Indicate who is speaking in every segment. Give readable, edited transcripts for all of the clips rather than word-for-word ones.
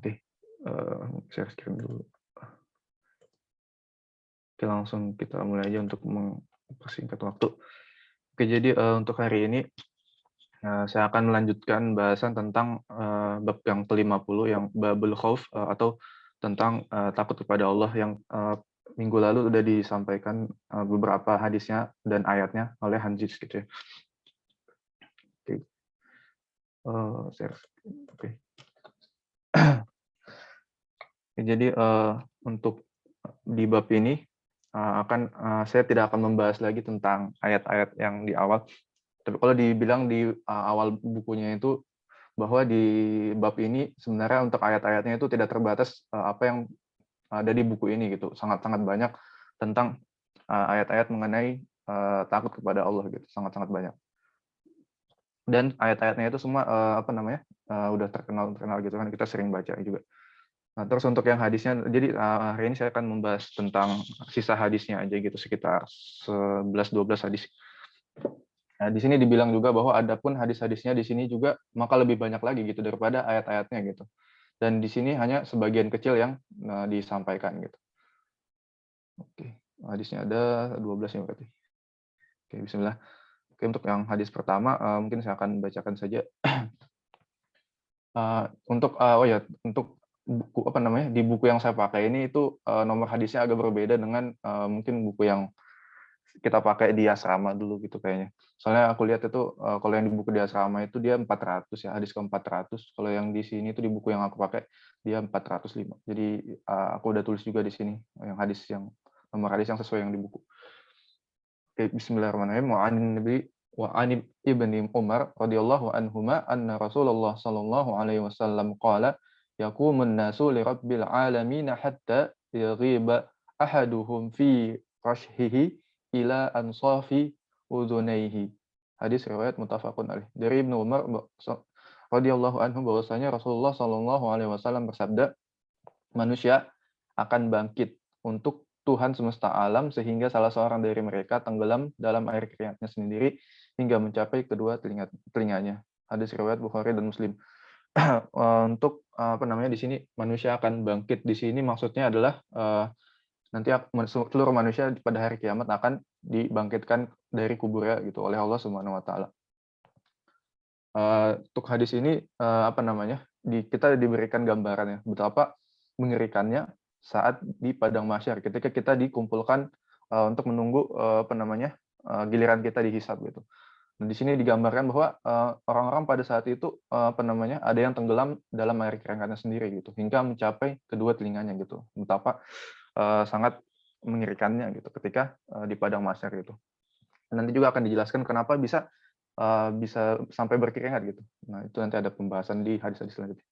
Speaker 1: Oke, share screen dulu. Oke, langsung kita mulai aja untuk mempersingkat waktu. Oke, jadi untuk hari ini saya akan melanjutkan bahasan tentang bab yang ke-50 yang babul khauf atau tentang takut kepada Allah yang minggu lalu sudah disampaikan beberapa hadisnya dan ayatnya oleh Hanjis gitu ya. Oke. Share screen. Oke. Jadi untuk di bab ini saya tidak akan membahas lagi tentang ayat-ayat yang di awal. Tapi kalau dibilang di awal bukunya itu bahwa di bab ini sebenarnya untuk ayat-ayatnya itu tidak terbatas apa yang ada di buku ini gitu. Sangat-sangat banyak tentang ayat-ayat mengenai takut kepada Allah gitu. Sangat-sangat banyak. Dan ayat-ayatnya itu semua udah terkenal gitu kan, kita sering baca juga. Nah, terus untuk yang hadisnya, jadi hari ini saya akan membahas tentang sisa hadisnya aja gitu, sekitar 11-12 hadis. Nah, di sini dibilang juga bahwa adapun hadis-hadisnya di sini juga maka lebih banyak lagi gitu daripada ayat-ayatnya gitu. Dan di sini hanya sebagian kecil yang disampaikan gitu. Oke, hadisnya ada 12 ya berarti. Oke, bismillah. Oke, untuk yang hadis pertama mungkin saya akan bacakan saja. Untuk buku di buku yang saya pakai ini itu nomor hadisnya agak berbeda dengan mungkin buku yang kita pakai di asrama dulu gitu kayaknya. Soalnya aku lihat itu kalau yang di buku di asrama itu dia 400 ya, hadis ke-400. Kalau yang di sini itu di buku yang aku pakai dia 405. Jadi aku udah tulis juga di sini yang nomor hadis yang sesuai yang di buku. Oke, bismillahirrahmanirrahim. Wa an ibni Umar radhiyallahu anhuma anna Rasulullah sallallahu alaihi wasallam qala yaqumun nasu li rabbil alamin hatta yaghiba ahaduhum fi rashhihi ila ansafi udhunaihi. Hadis riwayat muttafaqun alaih. Dari Ibnu Umar radhiyallahu anhu bahwasanya Rasulullah sallallahu alaihi wasallam bersabda, manusia akan bangkit untuk Tuhan semesta alam sehingga salah seorang dari mereka tenggelam dalam air keringatnya sendiri hingga mencapai kedua telinganya. Hadis riwayat Bukhari dan Muslim. Untuk di sini manusia akan bangkit di sini maksudnya adalah nanti seluruh manusia pada hari kiamat akan dibangkitkan dari kuburnya gitu oleh Allah Subhanahu wa taala. Untuk hadis ini kita diberikan gambaran ya betapa mengerikannya saat di padang mahsyar ketika kita dikumpulkan untuk menunggu giliran kita dihisab gitu. Nah, di sini digambarkan bahwa orang-orang pada saat itu ada yang tenggelam dalam air keringatnya sendiri gitu hingga mencapai kedua telinganya gitu. Betapa sangat mengerikannya gitu ketika di padang mahsyar gitu. Nanti juga akan dijelaskan kenapa bisa sampai berkeringat gitu. Nah, itu nanti ada pembahasan di hadis-hadis selanjutnya.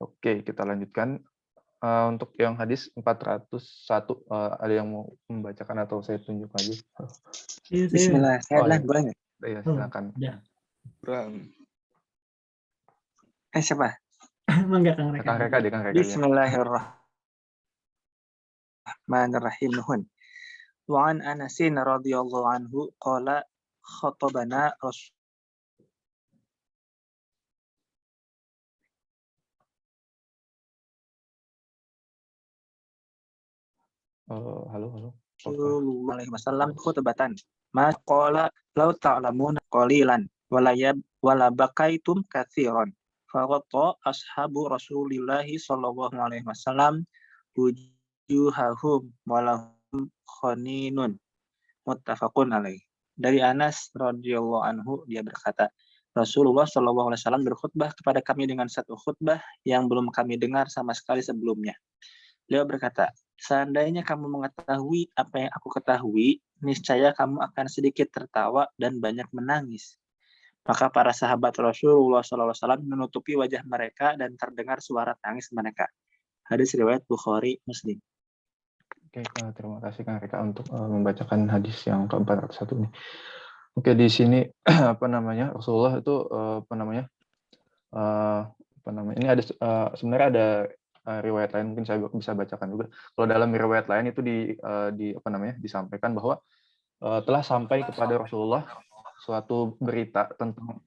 Speaker 1: Oke, kita lanjutkan. Untuk yang hadis 401, ada yang mau membacakan atau saya tunjuk aja?
Speaker 2: Bismillah, saya boleh nggak?
Speaker 1: Iya, silakan.
Speaker 2: Siapa?
Speaker 1: Kang Reka.
Speaker 2: Bismillahirrahmanirrahim. Wa an Anasin radhiyallahu anhu qala khatabana Rasul.
Speaker 1: Halo.
Speaker 2: Sallallahu alaihi wasallam khutbatan. Ma qala law ta'lamuna qalilan wala bakaitum katsiran. Faqata ashabu Rasulillahi sallallahu alaihi wasallam wujuhahum walahum khaninun. Muttafaqun alaih. Dari Anas radhiyallahu anhu dia berkata, Rasulullah sallallahu alaihi wasallam berkhutbah kepada kami dengan satu khutbah yang belum kami dengar sama sekali sebelumnya. Beliau berkata, seandainya kamu mengetahui apa yang aku ketahui, niscaya kamu akan sedikit tertawa dan banyak menangis. Maka para sahabat Rasulullah SAW menutupi wajah mereka dan terdengar suara tangis mereka. Hadis riwayat Bukhari Muslim.
Speaker 1: Oke, terima kasih Kang Reka untuk membacakan hadis yang ke-401 ini. Oke, di sini Rasulullah itu ini ada sebenarnya ada riwayat lain mungkin saya bisa bacakan juga. Kalau dalam riwayat lain itu disampaikan bahwa telah sampai kepada Rasulullah suatu berita tentang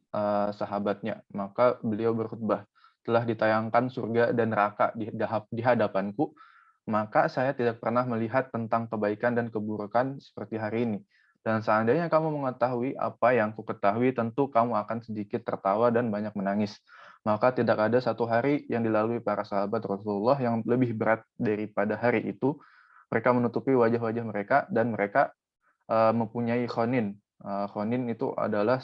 Speaker 1: sahabatnya, maka beliau berkhutbah telah ditayangkan surga dan neraka di hadapanku, maka saya tidak pernah melihat tentang kebaikan dan keburukan seperti hari ini. Dan seandainya kamu mengetahui apa yang kuketahui, tentu kamu akan sedikit tertawa dan banyak menangis. Maka tidak ada satu hari yang dilalui para sahabat Rasulullah yang lebih berat daripada hari itu. Mereka menutupi wajah-wajah mereka dan mereka mempunyai khonin. Khonin itu adalah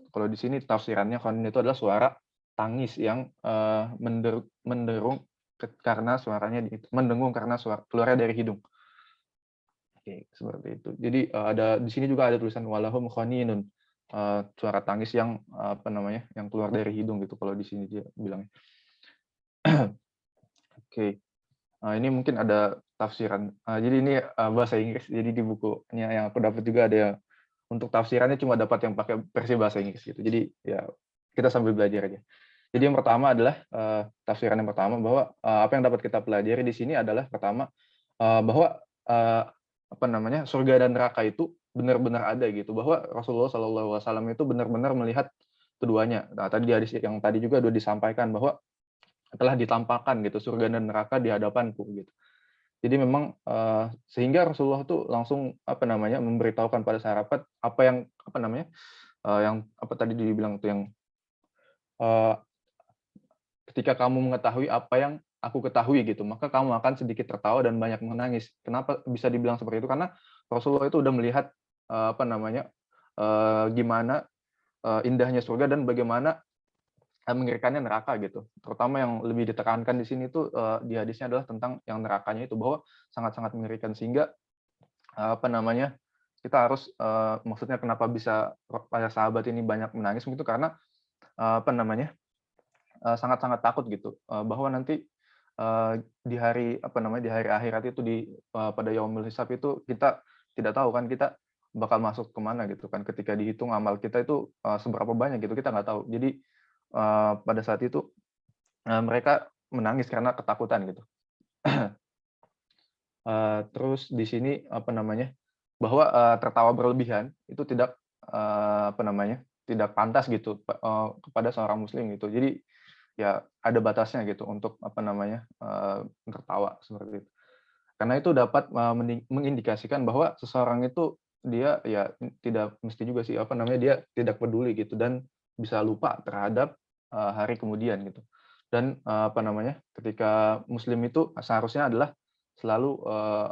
Speaker 1: kalau di sini tafsirannya khonin itu adalah suara tangis yang menderung karena suaranya mendengung karena suara keluarnya dari hidung. Oke, seperti itu. Jadi ada di sini juga ada tulisan walahum khoninun, suara tangis yang apa namanya, yang keluar dari hidung gitu kalau di sini dia bilangnya. Oke. Ini mungkin ada tafsiran. Jadi ini bahasa Inggris. Jadi di bukunya yang aku dapat juga ada untuk tafsirannya cuma dapat yang pakai versi bahasa Inggris gitu. Jadi ya kita sambil belajar aja. Jadi yang pertama adalah tafsiran yang pertama bahwa apa yang dapat kita pelajari di sini adalah pertama bahwa apa namanya, surga dan neraka itu benar-benar ada gitu. Bahwa Rasulullah SAW itu benar-benar melihat keduanya. Nah, tadi di hadis yang tadi juga sudah disampaikan bahwa telah ditampakkan gitu surga dan neraka di hadapanku gitu. Jadi memang sehingga Rasulullah tuh langsung apa namanya memberitahukan pada sahabat apa yang apa namanya yang apa tadi dibilang tuh yang ketika kamu mengetahui apa yang aku ketahui gitu, maka kamu akan sedikit tertawa dan banyak menangis. Kenapa bisa dibilang seperti itu? Karena Rasulullah itu udah melihat apa namanya gimana indahnya surga dan bagaimana mengerikannya neraka gitu. Terutama yang lebih ditekankan di sini tuh di hadisnya adalah tentang yang nerakanya itu bahwa sangat-sangat mengerikan sehingga apa namanya kita harus maksudnya kenapa bisa para sahabat ini banyak menangis gitu karena apa namanya sangat-sangat takut gitu bahwa nanti di hari apa namanya di hari akhirat itu pada yaumul hisab itu kita tidak tahu kan kita bakal masuk kemana gitu kan ketika dihitung amal kita itu seberapa banyak gitu kita nggak tahu. Jadi pada saat itu mereka menangis karena ketakutan gitu. Terus di sini apa namanya bahwa tertawa berlebihan itu tidak apa namanya tidak pantas gitu kepada seorang muslim gitu. Jadi ya ada batasnya gitu untuk apa namanya tertawa seperti itu. Karena itu dapat mengindikasikan bahwa seseorang itu dia ya tidak mesti juga sih apa namanya dia tidak peduli gitu dan bisa lupa terhadap hari kemudian gitu. Dan apa namanya ketika muslim itu seharusnya adalah selalu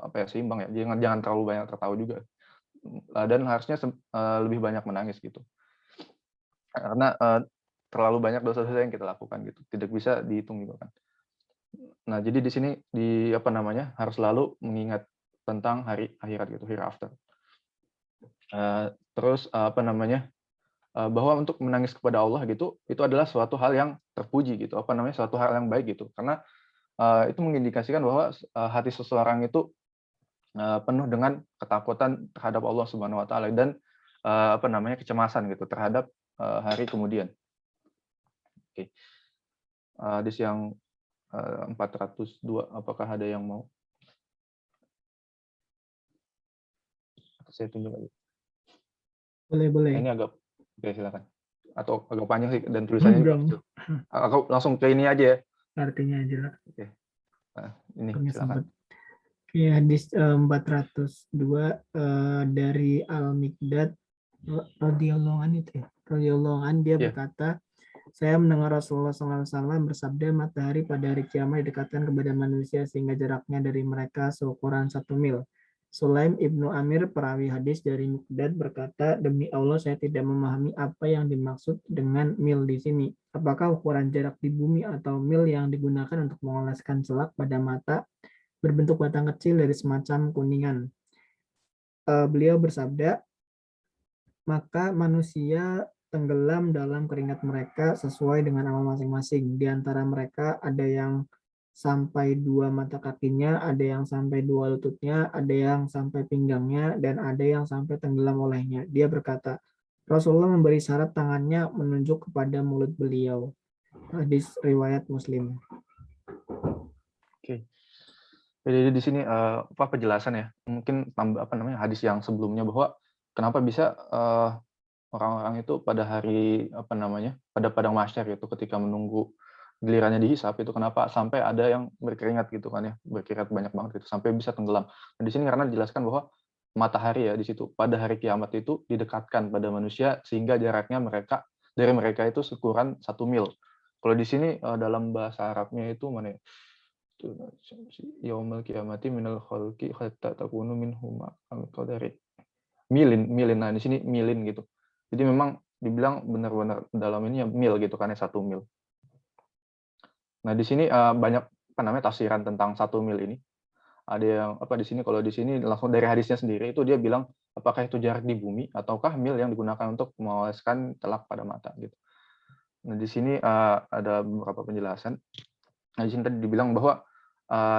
Speaker 1: apa ya seimbang ya jangan terlalu banyak tertawa juga dan harusnya lebih banyak menangis gitu karena terlalu banyak dosa-dosa yang kita lakukan gitu tidak bisa dihitung juga kan. Nah jadi di sini di apa namanya harus selalu mengingat tentang hari akhirat gitu hereafter. Terus apa namanya bahwa untuk menangis kepada Allah gitu itu adalah suatu hal yang terpuji gitu apa namanya suatu hal yang baik gitu karena itu mengindikasikan bahwa hati seseorang itu penuh dengan ketakutan terhadap Allah Subhanahu Wa Taala dan apa namanya kecemasan gitu terhadap hari kemudian. Oke, hadis yang 402 apakah ada yang mau? Saya tunjuk lagi.
Speaker 3: Boleh.
Speaker 1: Ini agak oke silakan. Atau agak panjang sih dan tulisannya juga kecil. Aku langsung ke ini aja ya.
Speaker 3: Artinya aja lah.
Speaker 1: Oke. Nah, ini
Speaker 3: Sempat.
Speaker 1: silakan.
Speaker 3: Oke, hadis 402 dari Al-Miqdad radhiyallahu anhu itu ya. Radhiyallahu anhu dia berkata, saya mendengar Rasulullah SAW bersabda, matahari pada hari kiamat didekatkan kepada manusia sehingga jaraknya dari mereka seukuran 1 mil. Sulaim ibnu Amir, perawi hadis dari Miqdad berkata, demi Allah saya tidak memahami apa yang dimaksud dengan mil di sini. Apakah ukuran jarak di bumi atau mil yang digunakan untuk mengoleskan selak pada mata berbentuk batang kecil dari semacam kuningan. Beliau bersabda, maka manusia tenggelam dalam keringat mereka sesuai dengan amal masing-masing. Di antara mereka ada yang sampai 2 mata kakinya, ada yang sampai 2 lututnya, ada yang sampai pinggangnya, dan ada yang sampai tenggelam olehnya. Dia berkata, Rasulullah memberi syarat tangannya menunjuk kepada mulut beliau. Hadis riwayat Muslim.
Speaker 1: Oke. Jadi di sini apa penjelasan ya? Mungkin tambah apa namanya hadis yang sebelumnya bahwa kenapa bisa orang-orang itu pada hari apa namanya pada padang mahsyar itu ketika menunggu gilirannya dihisap itu kenapa sampai ada yang berkeringat gitu kan ya, berkeringat banyak banget gitu sampai bisa tenggelam. Nah, di sini karena dijelaskan bahwa matahari ya di situ pada hari kiamat itu didekatkan pada manusia sehingga jaraknya dari mereka itu ukuran 1 mil. Kalau di sini dalam bahasa Arabnya itu mana ya? Yaumul kiamati minal khalqi hatta takunu minhum qadari. Milin. Nah, di sini milin gitu. Jadi memang dibilang benar-benar dalam ini ya mil gitu kan ya 1 mil. Nah, di sini banyak apa namanya tafsiran tentang 1 mil ini. Ada yang apa di sini kalau di sini langsung dari hadisnya sendiri itu dia bilang apakah itu jarak di bumi ataukah mil yang digunakan untuk mengoleskan telak pada mata gitu. Nah, di sini ada beberapa penjelasan. Nah, di sini tadi dibilang bahwa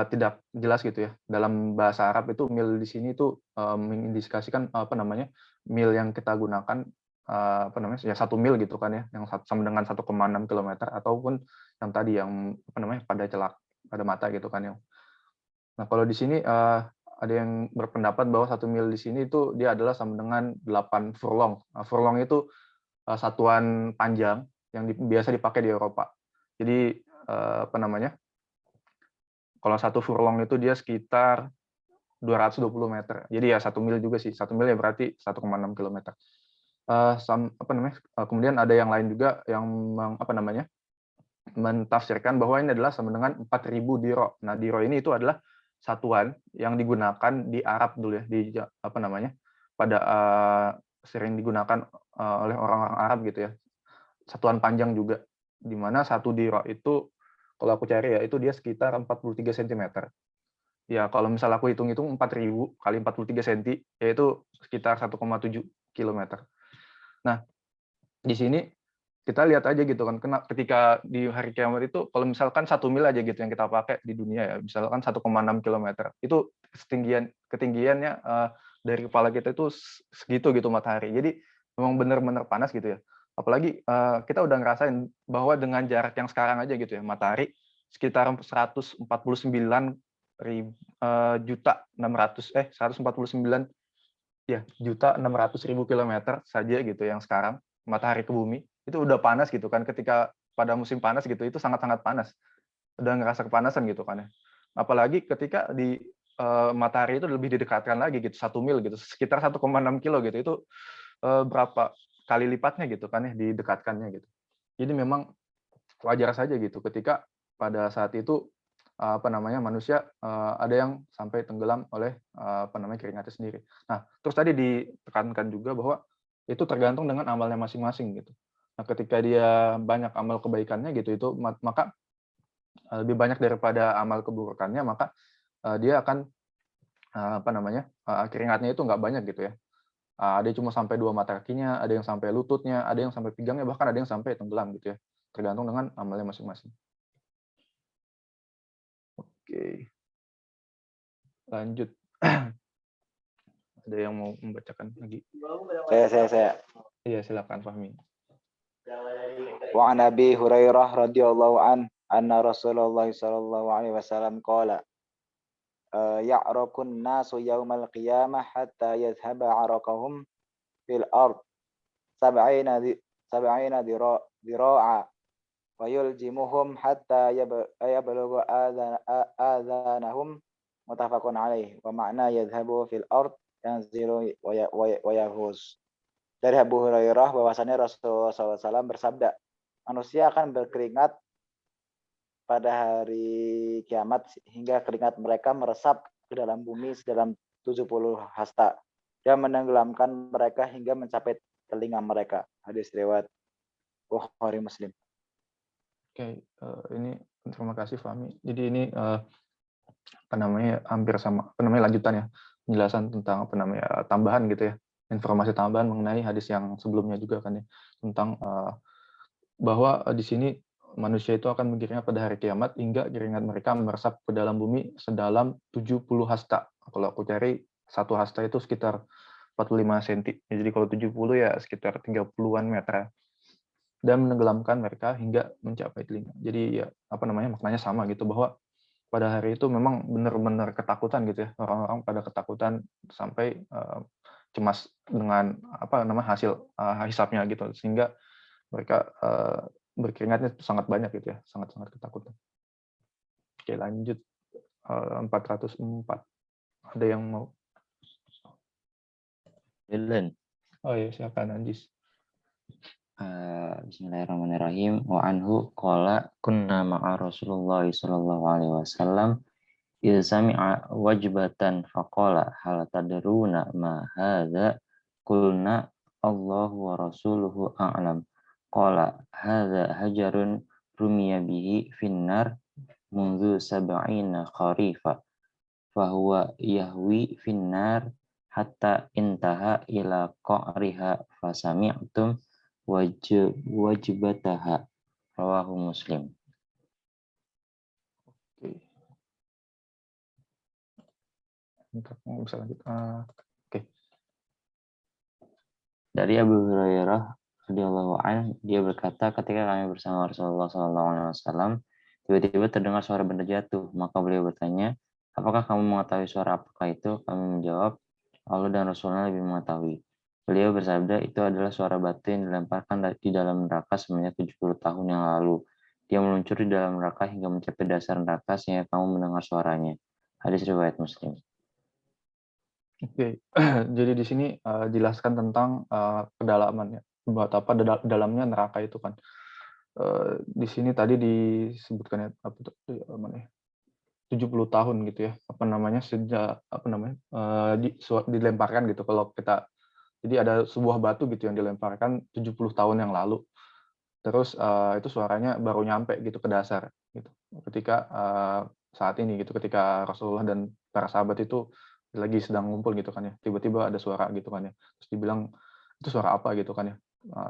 Speaker 1: tidak jelas gitu ya. Dalam bahasa Arab itu mil di sini itu mengindikasikan apa namanya mil yang kita gunakan apa namanya ya 1 mil gitu kan ya, yang sama dengan 1,6 kilometer ataupun yang tadi yang apa namanya pada mata gitu kan ya. Nah, kalau di sini ada yang berpendapat bahwa 1 mil di sini itu dia adalah sama dengan 8 furlong. Nah, furlong itu satuan panjang yang biasa dipakai di Eropa. Jadi apa namanya? Kalau 1 furlong itu dia sekitar 220 meter. Jadi ya 1 mil juga sih. 1 mil ya berarti 1,6 kilometer. Apa namanya? Kemudian ada yang lain juga yang apa namanya? Mentafsirkan bahwa ini adalah sama dengan 4.000 diro. Nah, diro ini itu adalah satuan yang digunakan di Arab dulu ya, di apa namanya? Pada sering digunakan oleh orang-orang Arab gitu ya. Satuan panjang juga, di mana 1 diro itu kalau aku cari ya itu dia sekitar 43 cm. Ya kalau misal aku hitung-hitung 4.000 kali 43 cm yaitu sekitar 1,7 kilometer. Nah, di sini kita lihat aja gitu kan, ketika di hari kiamat itu kalau misalkan 1 mil aja gitu yang kita pakai di dunia ya, misalkan 1,6 kilometer, itu ketinggiannya dari kepala kita itu segitu gitu matahari. Jadi memang benar-benar panas gitu ya. Apalagi kita udah ngerasain bahwa dengan jarak yang sekarang aja gitu ya, matahari sekitar 149.600 kilometer saja gitu yang sekarang matahari ke bumi itu udah panas gitu kan, ketika pada musim panas gitu itu sangat-sangat panas, udah ngerasa kepanasan gitu kan ya. Apalagi ketika di matahari itu lebih didekatkan lagi gitu 1 mil gitu sekitar 1,6 kilo gitu itu berapa kali lipatnya gitu kan ya didekatkannya gitu. Jadi memang wajar saja gitu ketika pada saat itu apa namanya manusia ada yang sampai tenggelam oleh apa namanya keringatnya sendiri. Nah, terus tadi ditekankan juga bahwa itu tergantung dengan amalnya masing-masing gitu. Nah, ketika dia banyak amal kebaikannya gitu itu maka lebih banyak daripada amal keburukannya maka dia akan apa namanya keringatnya itu nggak banyak gitu ya. Ada yang cuma sampai 2 mata kakinya, ada yang sampai lututnya, ada yang sampai pinggangnya, bahkan ada yang sampai tenggelam gitu ya. Tergantung dengan amalnya masing-masing. Oke, lanjut. Ada yang mau membacakan lagi?
Speaker 4: Saya.
Speaker 1: Iya, silakan Fahmi.
Speaker 4: Wa an Abi Hurairah radhiyallahu anna Rasulullah sallallahu alaihi wasallam qala ya'rakun nasu yaumal qiyamah hatta yadhhaba 'araqahum fil ard sab'ina dhira'a wa yuljimuhum hatta yablugha adhanahum muttafaqun alaih wa ma'na yadhhabu fil ard yanzilu wa yahuz. Dari Abu Hurairah bahwasannya Rasulullah SAW bersabda, manusia akan berkeringat pada hari kiamat hingga keringat mereka meresap ke dalam bumi sedalam 70 hasta dan menenggelamkan mereka hingga mencapai telinga mereka. Hadis riwayat Bukhari Muslim.
Speaker 1: Oke, ini terima kasih Fahmi. Jadi ini apa namanya hampir sama apa namanya lanjutan ya penjelasan tentang apa namanya tambahan gitu ya, informasi tambahan mengenai hadis yang sebelumnya juga kan ya tentang bahwa di sini manusia itu akan berkeringat pada hari kiamat hingga keringat mereka meresap ke dalam bumi sedalam 70 hasta. Kalau aku cari 1 hasta itu sekitar 45 cm. Jadi kalau 70 ya sekitar 30-an meter. Dan menenggelamkan mereka hingga mencapai telinga. Jadi ya apa namanya maknanya sama gitu bahwa pada hari itu memang benar-benar ketakutan gitu ya, orang-orang pada ketakutan sampai cemas dengan apa namanya hasil hisapnya gitu, sehingga mereka berkeringatnya sangat banyak gitu ya, sangat-sangat ketakutan. Oke, lanjut 404. Ada yang mau?
Speaker 5: Delen.
Speaker 1: Oh ya, silakan Anjis.
Speaker 5: Bismillahirrahmanirrahim. Wa anhu qala kunna ma'a Rasulullah sallallahu alaihi wasallam idza sami'a wajbatan faqala hal tadruna ma hadza qulna Allahu wa rasuluhu a'lam. Qala hadza hajarun rumiya bihi finnar mundu sab'ina kharifa fahuwa yahwi finnar hatta intaha ila qa'riha fasami'tum wajibataha rawahu Muslim.
Speaker 1: Oke. Bisa lanjut. Oke.
Speaker 5: Dari Abu Hurairah radhiyallahu anhu, dia berkata, ketika kami bersama Rasulullah SAW, tiba-tiba terdengar suara benda jatuh. Maka beliau bertanya, apakah kamu mengetahui suara apakah itu? Kami menjawab, Allah dan Rasulnya lebih mengetahui. Beliau bersabda, itu adalah suara batu yang dilemparkan di dalam neraka sebanyak 70 tahun yang lalu. Dia meluncur di dalam neraka hingga mencapai dasar neraka sehingga kamu mendengar suaranya. Hadis riwayat Muslim.
Speaker 1: Oke, jadi di sini jelaskan tentang kedalamannya, betapa dalamnya neraka itu kan. Di sini tadi disebutkan ya, apa tuh, mana ya, 70 tahun gitu ya, apa namanya, sejak apa namanya, dilemparkan gitu. Kalau kita, jadi ada sebuah batu gitu yang dilemparkan 70 tahun yang lalu. Terus itu suaranya baru nyampe gitu ke dasar gitu. Ketika saat ini gitu, ketika Rasulullah dan para sahabat itu lagi sedang ngumpul gitu kan ya, tiba-tiba ada suara gitu kan ya. Terus dibilang, itu suara apa gitu kan ya.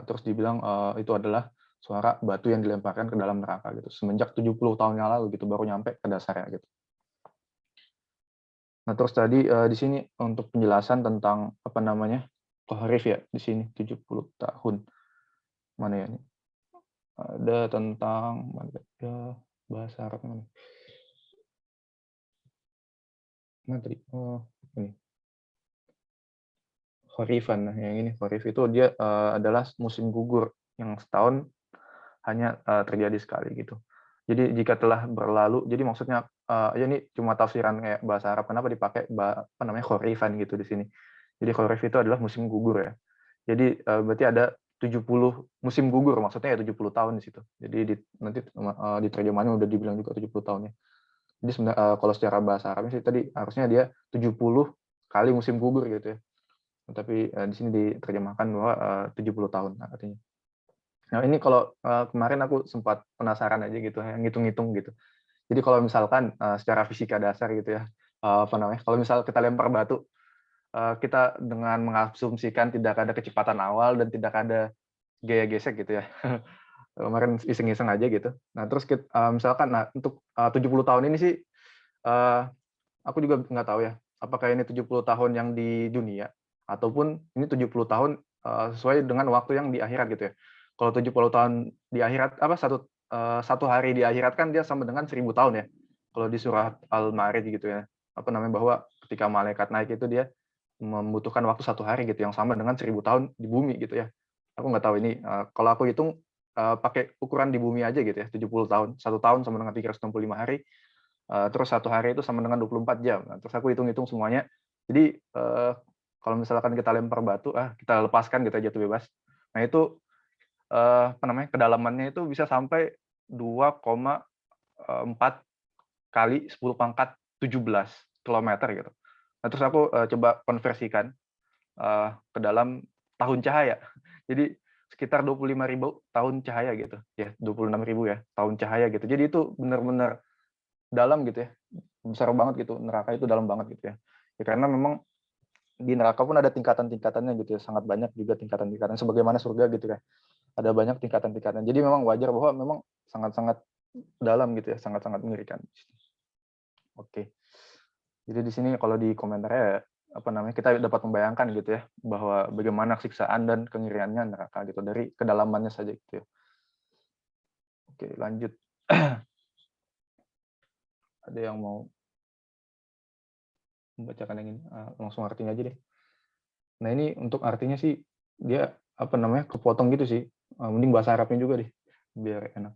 Speaker 1: Terus dibilang itu adalah suara batu yang dilemparkan ke dalam neraka gitu. Semenjak 70 tahun yang lalu gitu baru nyampe ke dasarnya gitu. Nah, terus tadi di sini untuk penjelasan tentang apa namanya, tahrif ya di sini 70 tahun. Mana ya ini? Ada tentang bahasa Arab mana? Mana tadi? Oh, ini. Kharifan. Nah, yang ini kharif itu dia adalah musim gugur yang setahun hanya terjadi sekali gitu. Jadi jika telah berlalu, jadi maksudnya ya ini cuma tafsiran kayak bahasa Arab, kenapa dipakai apa namanya kharifan gitu di sini. Jadi kharif itu adalah musim gugur ya. Jadi berarti ada 70 musim gugur, maksudnya ya 70 tahun di situ. Jadi nanti di terjemahannya udah dibilang juga 70 tahunnya. Jadi sebenarnya kalau secara bahasa Arabnya sih tadi harusnya dia 70 kali musim gugur gitu ya. Tapi di sini diterjemahkan bahwa 70 tahun artinya. Nah, ini kalau kemarin aku sempat penasaran aja gitu, ngitung-ngitung gitu. Jadi kalau misalkan secara fisika dasar gitu ya, apa namanya? Kalau misal kita lempar batu, kita dengan mengasumsikan tidak ada kecepatan awal dan tidak ada gaya gesek gitu ya. Kemarin iseng-iseng aja gitu. Nah, terus misalkan untuk 70 tahun ini sih aku juga nggak tahu ya, apakah ini 70 tahun yang di dunia ataupun ini 70 tahun sesuai dengan waktu yang di akhirat gitu ya. Kalau 70 tahun di akhirat apa satu hari di akhirat kan dia sama dengan 1000 tahun ya. Kalau di surat Al-Ma'arij gitu ya. Apa namanya, bahwa ketika malaikat naik itu dia membutuhkan waktu satu hari gitu yang sama dengan 1000 tahun di bumi gitu ya. Aku nggak tahu ini kalau aku hitung pakai ukuran di bumi aja gitu ya, 70 tahun. Satu tahun sama dengan 365 hari. Terus satu hari itu sama dengan 24 jam. Nah, terus aku hitung-hitung semuanya. Jadi kalau misalkan kita lempar batu, kita lepaskan kita jatuh bebas. Nah itu apa namanya, kedalamannya itu bisa sampai 2,4 kali 10 pangkat 17 kilometer gitu. Nah, terus aku coba konversikan ke dalam tahun cahaya. Jadi sekitar 25.000 tahun cahaya gitu. Ya, 26.000 ya tahun cahaya gitu. Jadi itu benar-benar dalam gitu ya. Besar banget gitu. Neraka itu dalam banget gitu ya. Ya karena memang di neraka pun ada tingkatan-tingkatannya gitu ya. Sangat banyak juga tingkatan-tingkatan sebagaimana surga gitu ya. Ada banyak tingkatan-tingkatan. Jadi memang wajar bahwa memang sangat-sangat dalam gitu ya, sangat-sangat mengerikan. Oke. Jadi di sini kalau di komentarnya apa namanya, kita dapat membayangkan gitu ya bahwa bagaimana siksaan dan kengeriannya neraka gitu dari kedalamannya saja gitu ya. Oke, lanjut. Ada yang mau membacakan yang ini? Langsung artinya aja deh. Nah, ini untuk artinya sih dia apa namanya, kepotong gitu sih. Mending bahasa Arabnya juga deh. biar enak.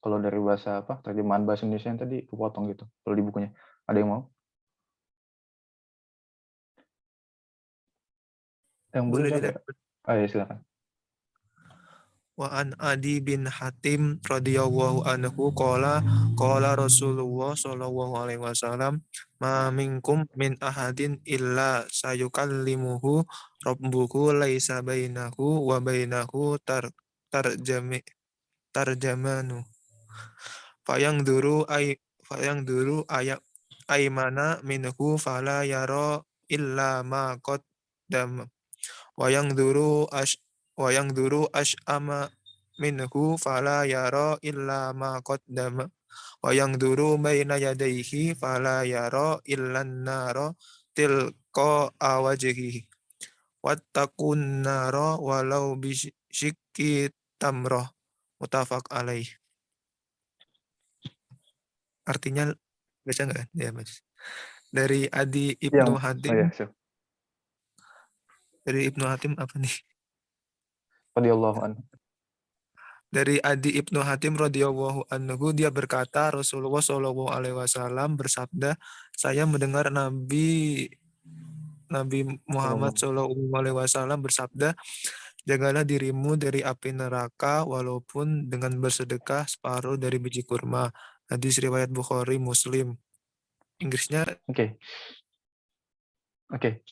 Speaker 1: Kalau dari bahasa apa terjemahan bahasa Indonesia yang tadi kepotong gitu. Kalau di bukunya ada yang mau? Yang belum
Speaker 6: Boleh
Speaker 1: siapa ya? Ya silakan.
Speaker 6: Wa an Adi bin Hatim radhiyallahu anhu qala Rasulullah sallallahu alaihi wasallam ma minkum min ahadin illa sayukallimuhu rabbuhu laisa bainahu wa bainahu tarjamanu fayang duru ayat aymana minhu fala yara illa ma qaddam wayang duru ash'ama minhu fala yara illa ma qaddama wayang duru baina yadayhi fala yara illa nara tilqa awajhihi wattaqun nara walau bisyikki tamrah muttafaq alaih. Artinya baca nggak ya mas? Dari Adi Ibnu
Speaker 1: Yang
Speaker 6: Hatim,
Speaker 1: ya, siap.
Speaker 6: dari Ibnu Hatim apa nih?
Speaker 1: Radhiyallahu anhu.
Speaker 6: Dari Adi Ibnu Hatim radhiyallahu anhu dia berkata Rasulullah Shallallahu alaihi wasallam bersabda, saya mendengar Nabi Muhammad Shallallahu alaihi wasallam bersabda, jagalah dirimu dari api neraka walaupun dengan bersedekah separuh dari biji kurma. Hadis riwayat Bukhari Muslim. Inggrisnya
Speaker 1: Oke.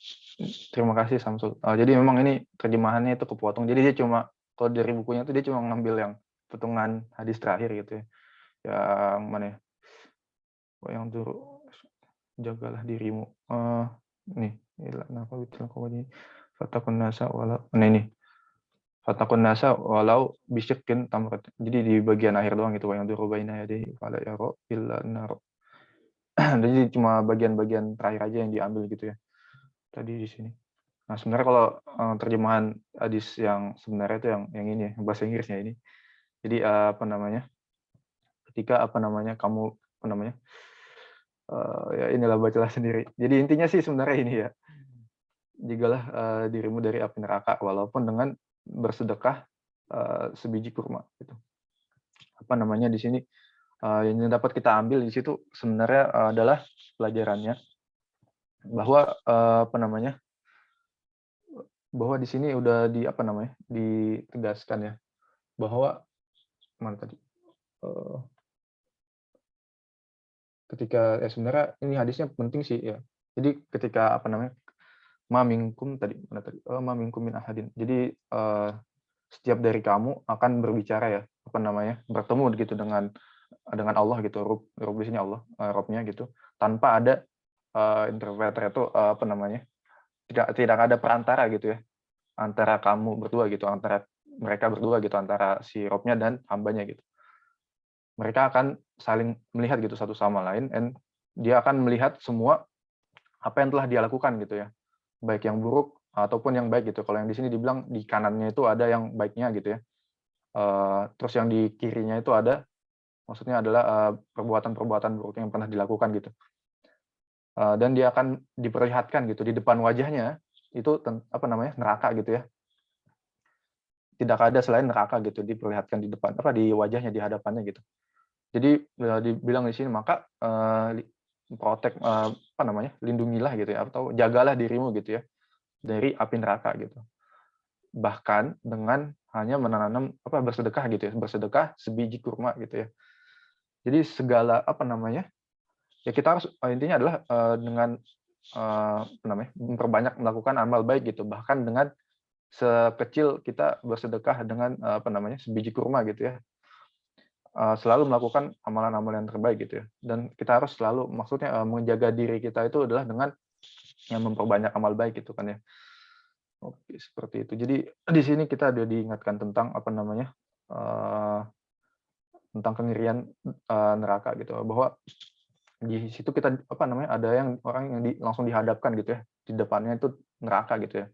Speaker 1: Terima kasih Samsul. Jadi memang ini terjemahannya itu kepotong. Jadi dia cuma kalau dari bukunya itu dia cuma ngambil yang potongan hadis terakhir gitu ya. Yang mana ya? Yang dulu jagalah dirimu. Nih, kenapa bilang ini? Fatakun nasa walau ini. Fatakun nasa walau bisyakin tamrat. Jadi di bagian akhir doang itu yang dulu baina yadihi fala yara illa nar. Jadi cuma bagian-bagian terakhir aja yang diambil gitu ya. Tadi di sini. Nah, sebenarnya kalau terjemahan hadis yang sebenarnya itu yang ini ya, bahasa Inggrisnya ini. Jadi apa namanya? Ketika kamu ya inilah bacalah sendiri. Jadi intinya sih sebenarnya ini ya. Jagalah dirimu dari api neraka walaupun dengan bersedekah sebiji kurma gitu. Apa namanya di sini yang dapat kita ambil di situ sebenarnya adalah pelajarannya bahwa bahwa di sini udah ditegaskan ya bahwa mana tadi ketika sebenarnya ini hadisnya penting sih ya. Jadi ketika mamingkum tadi mamingkum min ahadin. Jadi setiap dari kamu akan berbicara ya bertemu gitu dengan Allah gitu, Rob di sini Allah, Robnya gitu, tanpa ada interpreter itu tidak ada perantara gitu ya antara kamu berdua gitu, antara mereka berdua gitu, antara si Robnya dan hambanya gitu. Mereka akan saling melihat gitu satu sama lain, dan dia akan melihat semua apa yang telah dia lakukan gitu ya, baik yang buruk ataupun yang baik gitu. Kalau yang di sini dibilang di kanannya itu ada yang baiknya gitu ya, terus yang di kirinya itu ada, maksudnya adalah perbuatan-perbuatan buruk yang pernah dilakukan gitu. Dan dia akan diperlihatkan gitu di depan wajahnya itu neraka gitu ya. Tidak ada selain neraka gitu diperlihatkan di depan di wajahnya, di hadapannya gitu. Jadi dibilang di sini maka lindungilah gitu ya, atau jagalah dirimu gitu ya dari api neraka gitu. Bahkan dengan hanya menanam bersedekah gitu ya, bersedekah sebiji kurma gitu ya. Jadi segala ya kita harus intinya adalah dengan memperbanyak melakukan amal baik gitu, bahkan dengan sekecil kita bersedekah dengan sebiji kurma gitu ya, selalu melakukan amalan-amalan yang terbaik gitu ya, dan kita harus selalu menjaga diri kita itu adalah dengan yang memperbanyak amal baik gitu kan ya. Oke, seperti itu. Jadi di sini kita ada diingatkan tentang tentang kengerian neraka gitu, bahwa di situ kita ada yang orang yang langsung dihadapkan gitu ya, di depannya itu neraka gitu ya.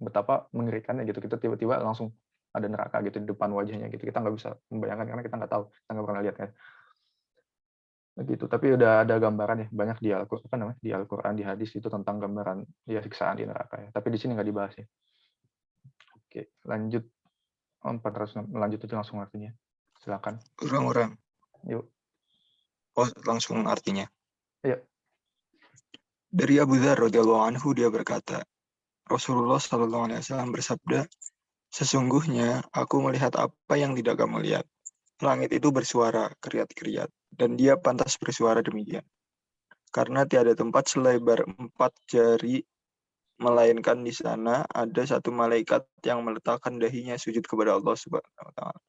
Speaker 1: Betapa mengerikannya gitu, kita tiba-tiba langsung ada neraka gitu di depan wajahnya gitu, kita nggak bisa membayangkan karena kita nggak tahu, kita nggak pernah lihat kan gitu. Tapi udah ada gambaran ya banyak di Al-Quran, di hadis itu tentang gambaran ya siksaan di neraka ya, tapi di sini nggak dibahas ya. Oke, lanjut. 406 lanjut aja langsung artinya. Silakan.
Speaker 6: Orang-orang.
Speaker 1: Yuk.
Speaker 6: Oh, langsung artinya.
Speaker 1: Iya.
Speaker 6: Dari Abu Dzar radhiyallahu anhu dia berkata, Rasulullah Shallallahu alaihi wasallam bersabda, sesungguhnya aku melihat apa yang tidak kamu lihat. Langit itu bersuara keriat-keriat, dan dia pantas bersuara demikian. Karena tiada tempat selebar 4 jari, melainkan di sana ada satu malaikat yang meletakkan dahinya sujud kepada Allah Subhanahu wa taala.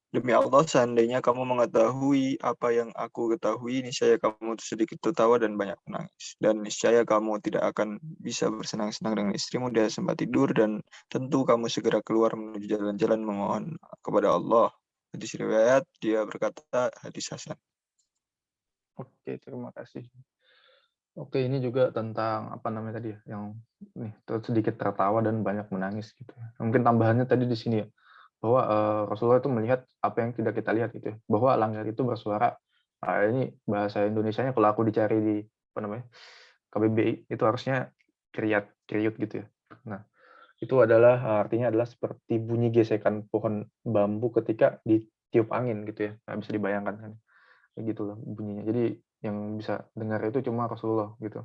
Speaker 6: Demi Allah, seandainya kamu mengetahui apa yang aku ketahui, niscaya kamu sedikit tertawa dan banyak menangis. Dan niscaya kamu tidak akan bisa bersenang-senang dengan istrimu dia sempat tidur, dan tentu kamu segera keluar menuju jalan-jalan memohon kepada Allah. Hadis riwayat, dia berkata, hadis hasan.
Speaker 1: Oke, terima kasih. Oke, ini juga tentang apa namanya tadi ya, yang nih sedikit tertawa dan banyak menangis gitu ya. Mungkin tambahannya tadi di sini ya, bahwa Rasulullah itu melihat apa yang tidak kita lihat gitu ya, bahwa langit itu bersuara. Ini bahasa Indonesianya kalau aku dicari di apa namanya KBBI itu harusnya kriut gitu ya. Nah, itu adalah artinya adalah seperti bunyi gesekan pohon bambu ketika ditiup angin gitu ya. Nggak bisa dibayangkan kan, kayak gitu loh bunyinya. Jadi yang bisa dengar itu cuma Rasulullah gitu.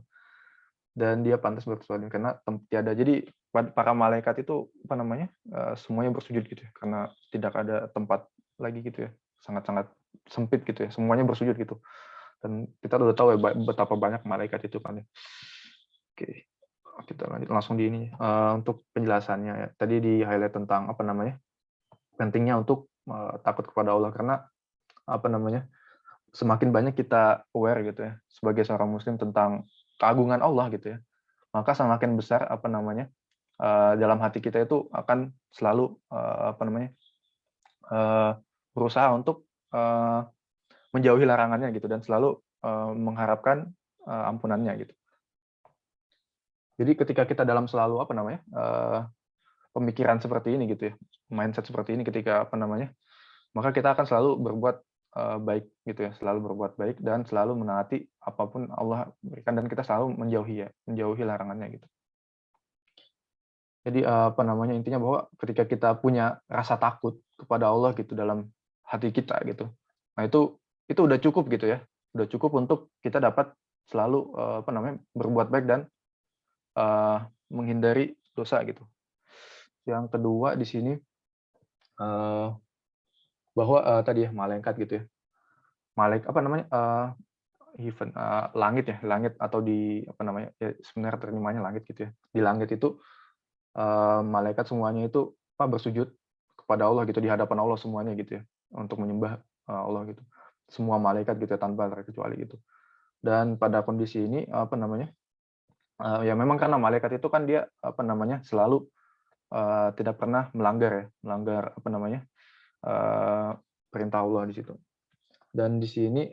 Speaker 1: Dan dia pantas bersuara karena tiada. Jadi para malaikat itu apa namanya semuanya bersujud gitu ya, karena tidak ada tempat lagi gitu ya, sangat-sangat sempit gitu ya, semuanya bersujud gitu. Dan kita udah tahu ya betapa banyak malaikat itu kan ya. Oke, kita lanjut langsung di ini untuk penjelasannya ya. Tadi di highlight tentang apa namanya pentingnya untuk takut kepada Allah, karena apa namanya semakin banyak kita aware gitu ya sebagai seorang muslim tentang keagungan Allah gitu ya, maka semakin besar apa namanya dalam hati kita itu akan selalu apa namanya berusaha untuk menjauhi larangannya gitu, dan selalu mengharapkan ampunannya gitu. Jadi ketika kita dalam selalu apa namanya pemikiran seperti ini gitu ya, mindset seperti ini, ketika apa namanya, maka kita akan selalu berbuat baik gitu ya, selalu berbuat baik dan selalu menaati apapun Allah berikan, dan kita selalu menjauhi larangannya gitu. Jadi apa namanya intinya bahwa ketika kita punya rasa takut kepada Allah gitu dalam hati kita gitu, nah itu udah cukup gitu ya, udah cukup untuk kita dapat selalu apa namanya berbuat baik dan menghindari dosa gitu. Yang kedua di sini bahwa tadi ya malaikat gitu ya, apa namanya langit ya, langit atau di apa namanya ya, sebenarnya terjemahnya langit gitu ya. Di langit itu malaikat semuanya itu bersujud kepada Allah gitu, di hadapan Allah semuanya gitu ya, untuk menyembah Allah gitu. Semua malaikat gitu ya, tanpa terkecuali gitu. Dan pada kondisi ini apa namanya ya memang karena malaikat itu kan dia apa namanya selalu tidak pernah melanggar apa namanya perintah Allah di situ. Dan di sini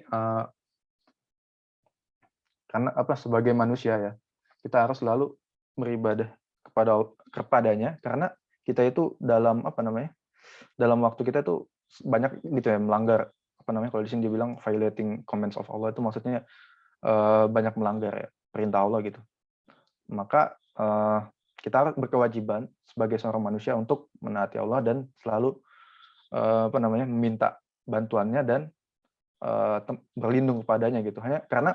Speaker 1: karena apa sebagai manusia ya, kita harus selalu beribadah kepadanya, karena kita itu dalam apa namanya dalam waktu kita tuh banyak gitu ya melanggar apa namanya, kalau di sini dibilang violating commands of Allah, itu maksudnya banyak melanggar ya perintah Allah gitu. Maka kita harus berkewajiban sebagai seorang manusia untuk menaati Allah dan selalu apa namanya meminta bantuannya dan berlindung kepadanya gitu. Hanya karena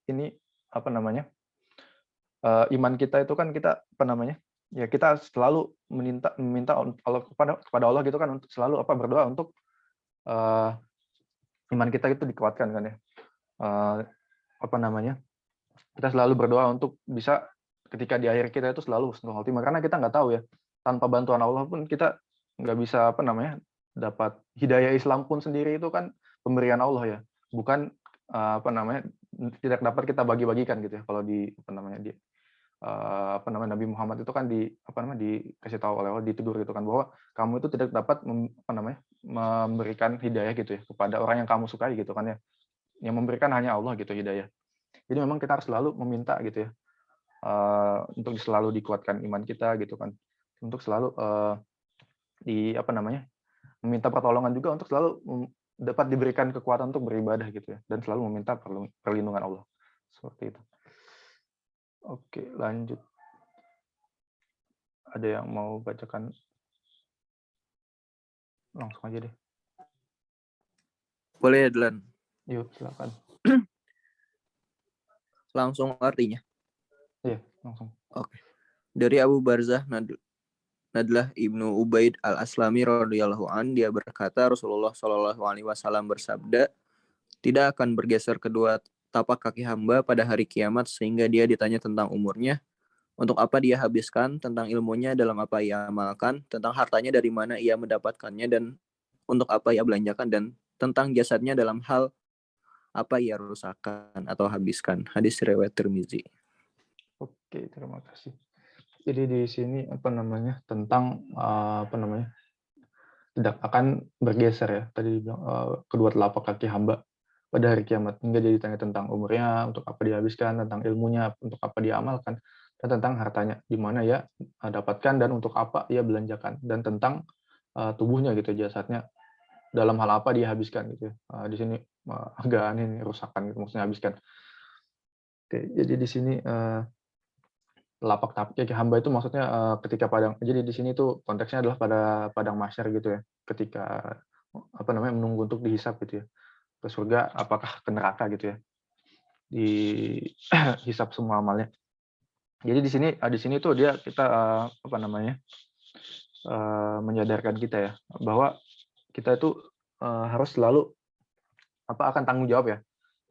Speaker 1: ini apa namanya iman kita itu kan kita apa namanya ya kita selalu meminta Allah kepada Allah gitu kan, untuk selalu apa berdoa untuk iman kita itu dikuatkan kan ya. Apa namanya kita selalu berdoa untuk bisa ketika di akhir kita itu selalu husnul khotimah, karena kita nggak tahu ya, tanpa bantuan Allah pun kita nggak bisa apa namanya dapat hidayah. Islam pun sendiri itu kan pemberian Allah ya, bukan apa namanya tidak dapat kita bagi-bagikan gitu ya. Kalau di apa namanya di apa namanya Nabi Muhammad itu kan di apa namanya dikasih tahu oleh Allah, ditegur gitu kan, bahwa kamu itu tidak dapat apa namanya memberikan hidayah gitu ya kepada orang yang kamu sukai gitu kan ya, yang memberikan hanya Allah gitu hidayah. Jadi memang kita harus selalu meminta gitu ya, untuk selalu dikuatkan iman kita gitu kan, untuk selalu di apa namanya meminta pertolongan juga untuk selalu dapat diberikan kekuatan untuk beribadah gitu ya, dan selalu meminta perlindungan Allah seperti itu. Oke, lanjut. Ada yang mau bacakan Langsung aja deh.
Speaker 2: Boleh ya, Dilan?
Speaker 1: Yuk, silakan.
Speaker 2: Langsung artinya.
Speaker 1: Iya, langsung.
Speaker 2: Oke. Dari Abu Barzah Nadlah Ibnu Ubaid Al-Aslami radhiyallahu an, dia berkata Rasulullah Shallallahu alaihi wasallam bersabda, tidak akan bergeser kedua tapak kaki hamba pada hari kiamat sehingga dia ditanya tentang umurnya, untuk apa dia habiskan, tentang ilmunya dalam apa ia amalkan, tentang hartanya dari mana ia mendapatkannya dan untuk apa ia belanjakan, dan tentang jasadnya dalam hal apa ia rusakkan atau habiskan. Hadis riwayat Tirmizi.
Speaker 1: Oke, terima kasih. Jadi di sini tentang tidak akan bergeser ya. Tadi bilang kedua telapak kaki hamba pada hari kiamat, hingga dia ditanya tentang umurnya, untuk apa dihabiskan, tentang ilmunya, untuk apa dia amalkan, dan tentang hartanya, di mana ya dapatkan dan untuk apa ia belanjakan, dan tentang tubuhnya gitu, jasadnya, dalam hal apa dia habiskan gitu ya. Di sini agak aneh nih, rusakan gitu, maksudnya habiskan. Oke, jadi di sini telapak kaki hamba itu maksudnya ketika padang. Jadi di sini tuh konteksnya adalah pada padang mahsyar gitu ya. Ketika menunggu untuk dihisap gitu ya. Ke surga apakah ke neraka gitu ya. Dihisap semua amalnya. Jadi di sini tuh kita menyadarkan kita ya bahwa kita itu harus selalu akan tanggung jawab ya.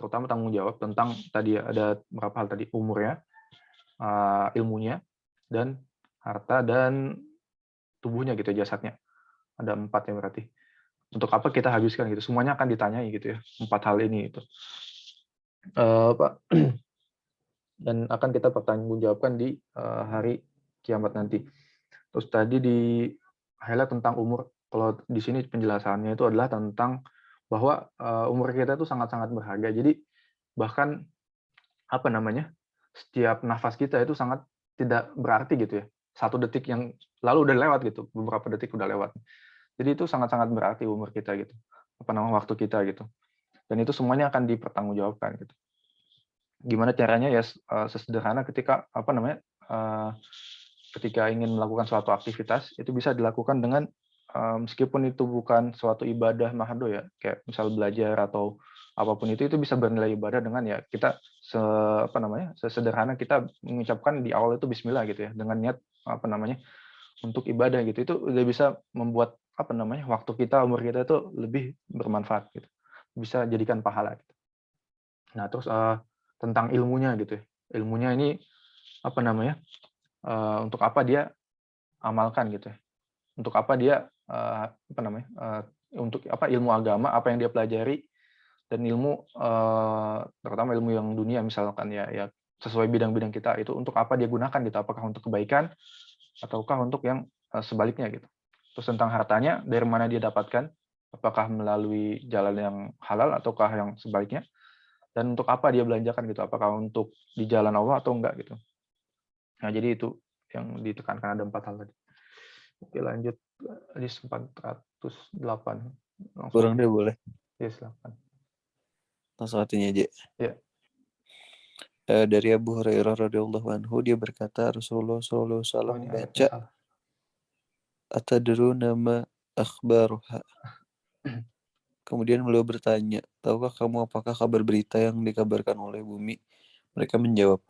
Speaker 1: Terutama tanggung jawab tentang tadi ya, ada beberapa hal tadi, umurnya, ilmunya, dan harta, dan tubuhnya gitu, jasadnya. Ada 4 ya berarti. Untuk apa kita habiskan gitu, semuanya akan ditanyai gitu ya, 4 hal ini itu. Dan akan kita pertanggungjawabkan di hari kiamat nanti. Terus tadi di highlight tentang umur. Kalau di sini penjelasannya itu adalah tentang bahwa umur kita itu sangat-sangat berharga. Jadi bahkan setiap nafas kita itu sangat tidak berarti gitu ya. 1 detik yang lalu udah lewat gitu, beberapa detik udah lewat. Jadi itu sangat-sangat berarti umur kita gitu. Waktu kita gitu. Dan itu semuanya akan dipertanggungjawabkan gitu. Gimana caranya ya sesederhana ketika ketika ingin melakukan suatu aktivitas, itu bisa dilakukan dengan meskipun itu bukan suatu ibadah mahdo ya, kayak misal belajar atau apapun itu bisa bernilai ibadah dengan ya kita sesederhana kita mengucapkan di awal itu bismillah gitu ya, dengan niat untuk ibadah gitu. Itu udah bisa membuat waktu kita, umur kita itu lebih bermanfaat gitu. Bisa jadikan pahala gitu. Nah, terus tentang ilmunya gitu ya. Ilmunya ini untuk apa dia amalkan gitu ya. Untuk apa dia untuk apa ilmu agama, apa yang dia pelajari, dan ilmu terutama ilmu yang dunia misalkan ya sesuai bidang-bidang kita itu untuk apa dia gunakan gitu, apakah untuk kebaikan ataukah untuk yang sebaliknya gitu. Terus tentang hartanya, dari mana dia dapatkan, apakah melalui jalan yang halal ataukah yang sebaliknya, dan untuk apa dia belanjakan gitu, apakah untuk di jalan Allah atau enggak gitu. Nah, jadi itu yang ditekankan, ada 4 hal tadi. Oke, lanjut hadis 408.
Speaker 2: Kurang deh boleh.
Speaker 1: Ya, silakan.
Speaker 2: Langsung artinya aja.
Speaker 1: Ya.
Speaker 2: Dari Abu Hurairah radhiyallahu anhu, dia berkata Rasulullah SAW membaca atadruna ma akhbaruha. Kemudian beliau bertanya, tahukah kamu apakah kabar berita yang dikabarkan oleh bumi? Mereka menjawab,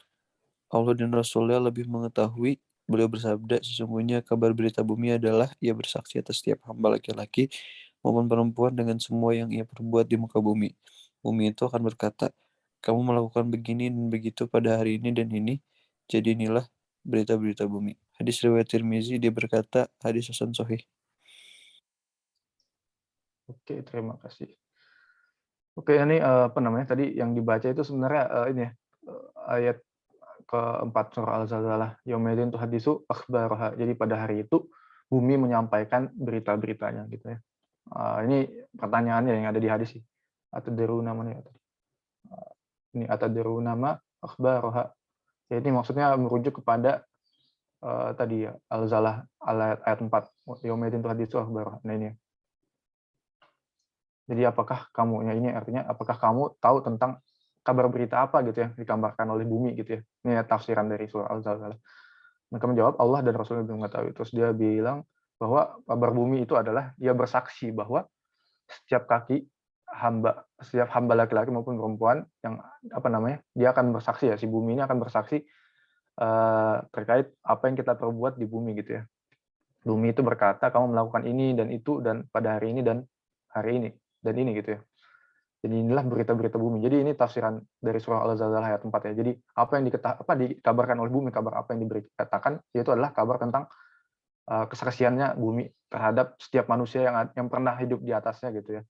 Speaker 2: Allah dan Rasulnya lebih mengetahui. Beliau bersabda, sesungguhnya kabar berita bumi adalah ia bersaksi atas setiap hamba laki-laki maupun perempuan dengan semua yang ia perbuat di muka bumi. Bumi itu akan berkata, kamu melakukan begini dan begitu pada hari ini dan ini, jadi inilah berita-berita bumi. Hadis riwayat Tirmizi, dia berkata, hadis hasan sahih.
Speaker 1: Oke, terima kasih. Oke, ini tadi yang dibaca itu sebenarnya ini ya, ayat keempat surah Al-Zalzalah. Yaumidin tuhadisu akhbaraha. Jadi pada hari itu bumi menyampaikan berita-beritanya gitu ya. Ini pertanyaannya yang ada di hadis sih. Atadruna mana ya tadi? Ini atadruna ma akhbaraha. Ya, ini maksudnya merujuk kepada tadi ya Al-Zalah ayat 4. Yaumidin tuhadisu akhbaraha. Nah, ini. Jadi apakah kamu, ya ini artinya apakah kamu tahu tentang kabar berita apa gitu ya dikabarkan oleh bumi gitu ya. Ini ya tafsiran dari surah Al-Zalzalah. Mereka menjawab, Allah dan Rasulnya belum mengetahui. Terus dia bilang, bahwa kabar bumi itu adalah dia bersaksi bahwa setiap hamba laki-laki maupun perempuan yang dia akan bersaksi ya, si bumi ini akan bersaksi terkait apa yang kita perbuat di bumi gitu ya. Bumi itu berkata kamu melakukan ini dan itu dan pada hari ini dan hari ini dan ini gitu ya. Jadi inilah berita-berita bumi. Jadi ini tafsiran dari surah Al-Zalzalah ayat 4 ya. Jadi apa yang dikabarkan oleh bumi, kabar apa yang diberitakan, yaitu adalah kabar tentang kesaksiannya bumi terhadap setiap manusia yang pernah hidup di atasnya gitu ya.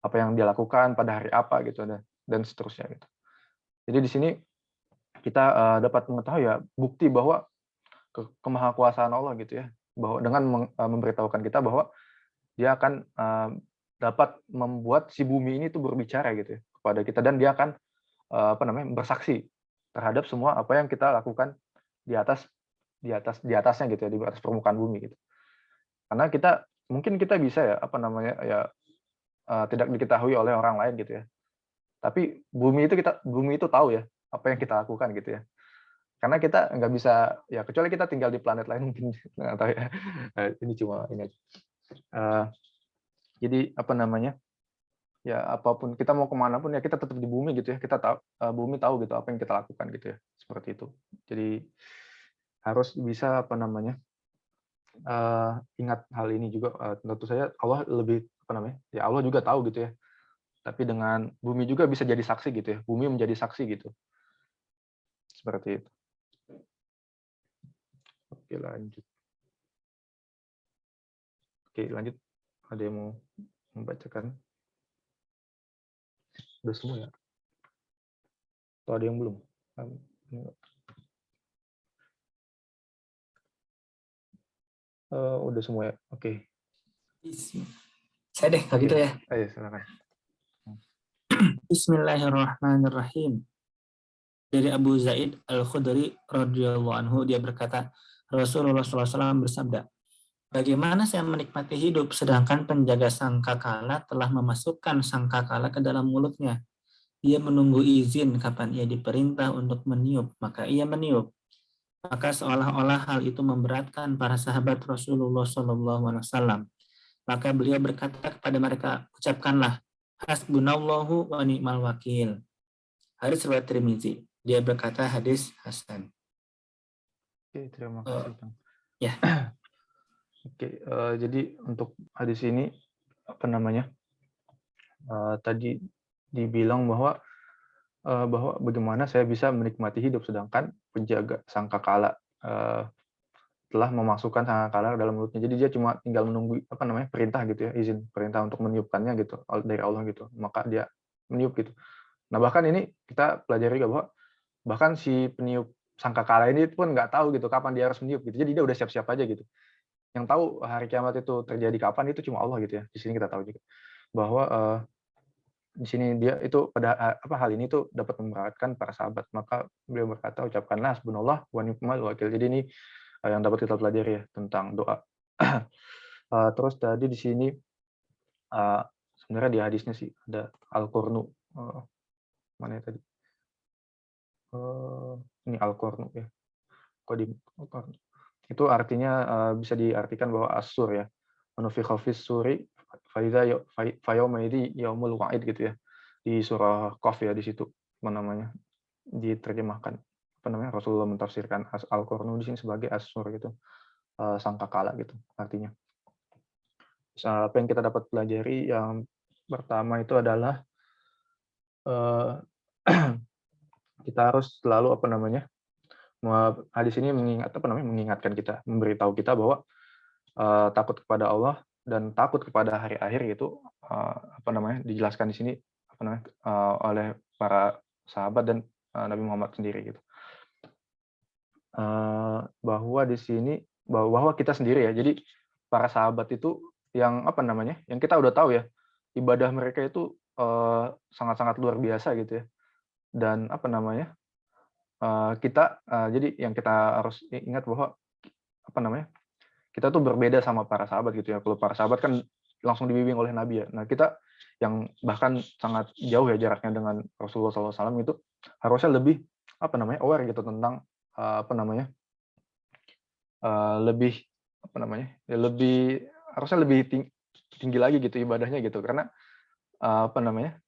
Speaker 1: Apa yang dia lakukan pada hari apa gitu dan seterusnya gitu. Jadi di sini kita dapat mengetahui ya bukti bahwa kemahakuasaan Allah gitu ya. Bahwa dengan memberitahukan kita bahwa dia akan dapat membuat si bumi ini tuh berbicara gitu ya kepada kita, dan dia akan bersaksi terhadap semua apa yang kita lakukan di atasnya gitu ya, di atas permukaan bumi gitu. Karena mungkin kita bisa ya tidak diketahui oleh orang lain gitu ya. Tapi bumi itu tahu ya apa yang kita lakukan gitu ya. Karena kita nggak bisa ya, kecuali kita tinggal di planet lain mungkin nggak tahu ya. Ini cuma ini aja. Jadi ya apapun kita mau kemana pun ya kita tetap di bumi gitu ya, kita tahu bumi tahu gitu apa yang kita lakukan gitu ya, seperti itu. Jadi harus bisa ingat hal ini juga. Tentu saja Allah lebih ya Allah juga tahu gitu ya, tapi dengan bumi juga bisa jadi saksi gitu ya, bumi menjadi saksi gitu, seperti itu. Oke lanjut. Ada yang mau membacakan? Udah semua ya? Atau ada yang belum? Udah semua ya? Oke.
Speaker 2: Saya deh, kalau gitu ya.
Speaker 1: Ayo, silakan.
Speaker 2: Bismillahirrahmanirrahim. Dari Abu Zaid Al-Khudri radhiyallahu anhu, dia berkata, Rasulullah SAW bersabda, bagaimana saya menikmati hidup sedangkan penjaga sangkakala telah memasukkan sangkakala ke dalam mulutnya. Ia menunggu izin kapan ia diperintah untuk meniup, maka ia meniup. Maka seolah-olah hal itu memberatkan para sahabat Rasulullah SAW. Maka beliau berkata kepada mereka, ucapkanlah, hasbunallahu wa ni'mal wakil. Hadis riwayat Tirmizi. Dia berkata hadis hasan.
Speaker 1: Oke, terima kasih Bang.
Speaker 2: Ya.
Speaker 1: Oke, jadi untuk hadis ini tadi dibilang bahwa bagaimana saya bisa menikmati hidup sedangkan penjaga sangkakala telah memasukkan sangkakala dalam mulutnya. Jadi dia cuma tinggal menunggu perintah gitu ya, izin perintah untuk meniupkannya gitu dari Allah gitu. Maka dia meniup gitu. Nah, bahkan ini kita pelajari juga bahwa bahkan si peniup sangkakala ini pun nggak tahu gitu kapan dia harus meniup gitu. Jadi dia udah siap-siap aja gitu. Yang tahu hari kiamat itu terjadi kapan itu cuma Allah gitu ya. Di sini kita tahu juga bahwa di sini dia itu pada hal ini tuh dapat memberatkan para sahabat. Maka beliau berkata, ucapkanlah hasbunallah wa ni'mal wakil. Jadi ini yang dapat kita pelajari ya tentang doa. Terus tadi di sini sebenarnya di hadisnya sih ada Al-Qurnu. Mana ya tadi? Ini Al-Qurnu ya. Al-Qurnu. Itu artinya bisa diartikan bahwa as-sur ya. Nufikha fis suri fa yauma idzi yaumul wa'id gitu ya. Di surah Qaf ya, di situ diterjemahkan Rasulullah mentafsirkan Al-Qurnu di sini sebagai as-sur gitu. Sangkakala gitu artinya. Apa yang kita dapat pelajari yang pertama itu adalah kita harus selalu hadis ini mengingatkan kita, memberitahu kita bahwa takut kepada Allah dan takut kepada hari akhir itu dijelaskan di sini oleh para sahabat dan Nabi Muhammad sendiri gitu. Bahwa di sini bahwa kita sendiri ya. Jadi para sahabat itu yang yang kita udah tahu ya, ibadah mereka itu sangat-sangat luar biasa gitu ya. Dan jadi yang kita harus ingat bahwa kita tuh berbeda sama para sahabat gitu ya. Kalau para sahabat kan langsung dibimbing oleh Nabi ya. Nah, kita yang bahkan sangat jauh ya jaraknya dengan Rasulullah SAW itu harusnya lebih aware gitu tentang lebih apa namanya, ya lebih harusnya lebih tinggi lagi gitu ibadahnya gitu, karena apa namanya,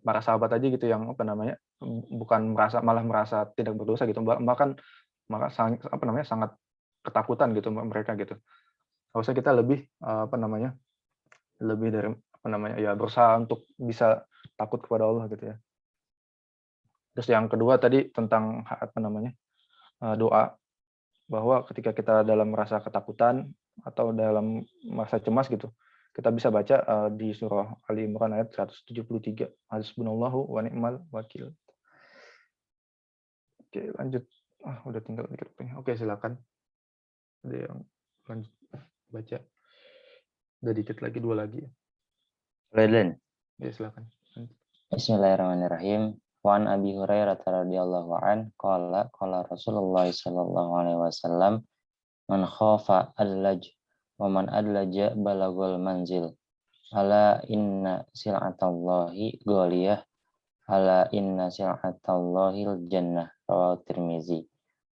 Speaker 1: para sahabat aja gitu yang apa namanya, bukan malah merasa tidak berdosa gitu, bahkan apa namanya, sangat ketakutan gitu mereka gitu. Harusnya kita lebih apa namanya, lebih dari apa namanya, ya berusaha untuk bisa takut kepada Allah gitu ya. Terus yang kedua tadi tentang apa namanya, doa, bahwa ketika kita dalam merasa ketakutan atau dalam merasa cemas gitu, kita bisa baca di surah Ali Imran ayat 173, hasbunallahu wa ni'mal wakil. Oke, lanjut. Udah tinggal dikit. Oke, silakan. Ada yang lanjut baca. Udah dikit lagi, 2 lagi.
Speaker 5: Boleh.
Speaker 1: Ya, silakan.
Speaker 5: Bismillahirrahmanirrahim. Wan Abi Hurairah radhiyallahu an qala Rasulullah sallallahu alaihi wasallam man khafa adlaj wa man adlaja balagul manzil. Ala inna sil'atallahi ghaliyah. Ala inna sil'atallahil jannah. Rawahu Tirmizi.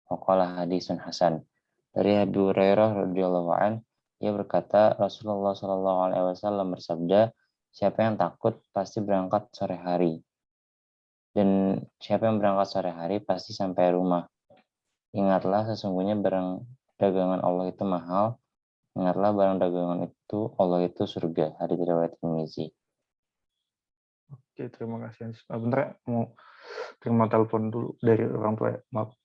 Speaker 5: Wa qala hadisun hasan. Dari Abi Hurairah radhiyallahu an, ia berkata Rasulullah sallallahu alaihi wasallam bersabda, siapa yang takut pasti berangkat sore hari. Dan siapa yang berangkat sore hari pasti sampai rumah. Ingatlah sesungguhnya barang dagangan Allah itu mahal. Ingatlah barang dagangan itu Allah itu surga. Hadits riwayat Tirmizi.
Speaker 1: Oke, terima kasih. Bentar ya, mau terima telepon dulu dari orang tua ya. Maaf.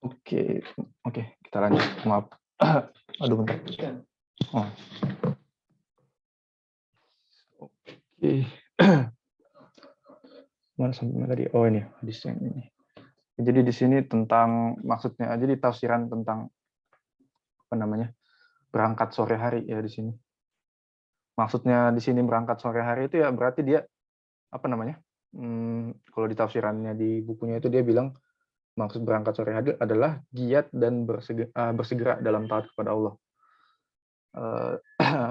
Speaker 1: Oke, kita lanjut. Maaf. Aduh, bentar. Oh. Oke. Mana sampai tadi? Oh, ini hadisnya ini. Jadi di sini tentang maksudnya, jadi tafsiran tentang apa namanya, berangkat sore hari ya di sini. Maksudnya di sini berangkat sore hari itu ya berarti dia apa namanya? Kalau di tafsirannya di bukunya itu dia bilang maksud berangkat sore hari adalah giat dan bersegera dalam taat kepada Allah.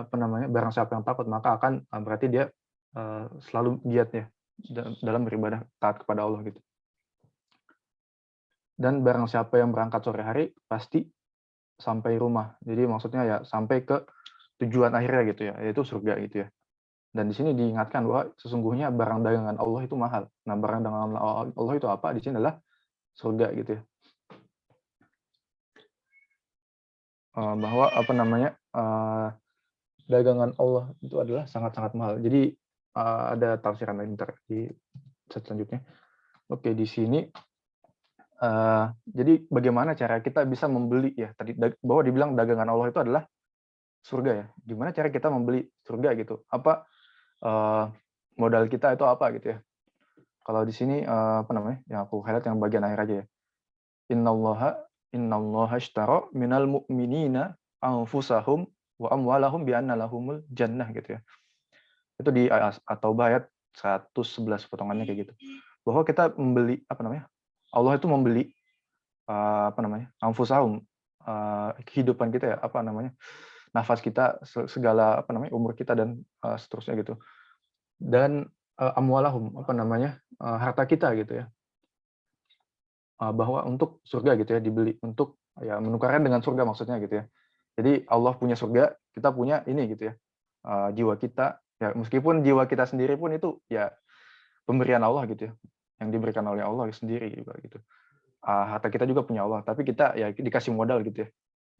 Speaker 1: Apa namanya? Barang siapa yang takut maka akan berarti dia selalu giat ya dalam beribadah taat kepada Allah gitu. Dan barang siapa yang berangkat sore hari pasti sampai rumah. Jadi maksudnya ya sampai ke tujuan akhirnya gitu ya, yaitu surga gitu ya. Dan di sini diingatkan bahwa sesungguhnya barang dagangan Allah itu mahal. Nah, barang dagangan Allah itu apa? Di sini adalah surga gitu ya. Bahwa apa namanya, dagangan Allah itu adalah sangat-sangat mahal. Jadi ada tafsiran lain di selanjutnya. Oke, di sini jadi bagaimana cara kita bisa membeli ya, tadi bahwa dibilang dagangan Allah itu adalah surga ya. Gimana cara kita membeli surga gitu? Apa modal kita itu apa gitu ya? Kalau di sini apa namanya? Yang aku highlight yang bagian akhir aja ya. Innallaha ishtara minal mu'minina anfusahum wa amwalahum bi anna lahumul jannah gitu ya. Itu di At-Taubah ayat 111 potongannya kayak gitu. Bahwa kita membeli apa namanya? Allah itu membeli apa namanya? Anfusahum, kehidupan kita ya, apa namanya? Nafas kita, segala apa namanya? Umur kita dan seterusnya gitu. Dan amwalahum, apa namanya? Harta kita gitu ya. Bahwa untuk surga gitu ya dibeli untuk ya menukarnya dengan surga maksudnya gitu ya. Jadi Allah punya surga, kita punya ini gitu ya, jiwa kita. Ya meskipun jiwa kita sendiri pun itu ya pemberian Allah gitu ya, yang diberikan oleh Allah sendiri juga gitu. Harta kita juga punya Allah, tapi kita ya dikasih modal gitu ya.